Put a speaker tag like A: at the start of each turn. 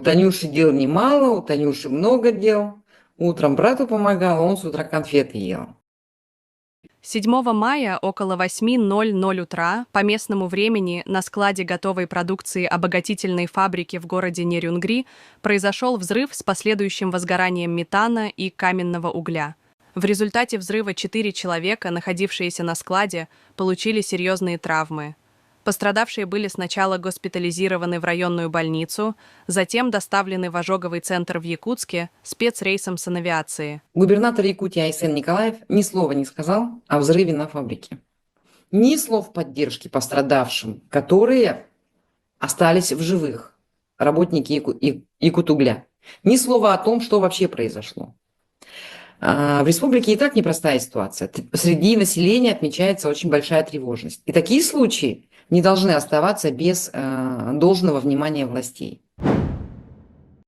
A: Танюши дел немало, у Танюши много дел. Утром брату помогала, он с утра конфеты ел.
B: 7 мая около 8:00 утра по местному времени на складе готовой продукции обогатительной фабрики в городе Нерюнгри произошел взрыв с последующим возгоранием метана и каменного угля. В результате взрыва 4 человека, находившиеся на складе, получили серьезные травмы. Пострадавшие были сначала госпитализированы в районную больницу, затем доставлены в ожоговый центр в Якутске спецрейсом санавиации.
A: Губернатор Якутии Айсен Николаев ни слова не сказал о взрыве на фабрике. Ни слов поддержки пострадавшим, которые остались в живых, работники Якутугля. Ни слова о том, что вообще произошло. В республике и так непростая ситуация. Среди населения отмечается очень большая тревожность. И такие случаи не должны оставаться без должного внимания властей.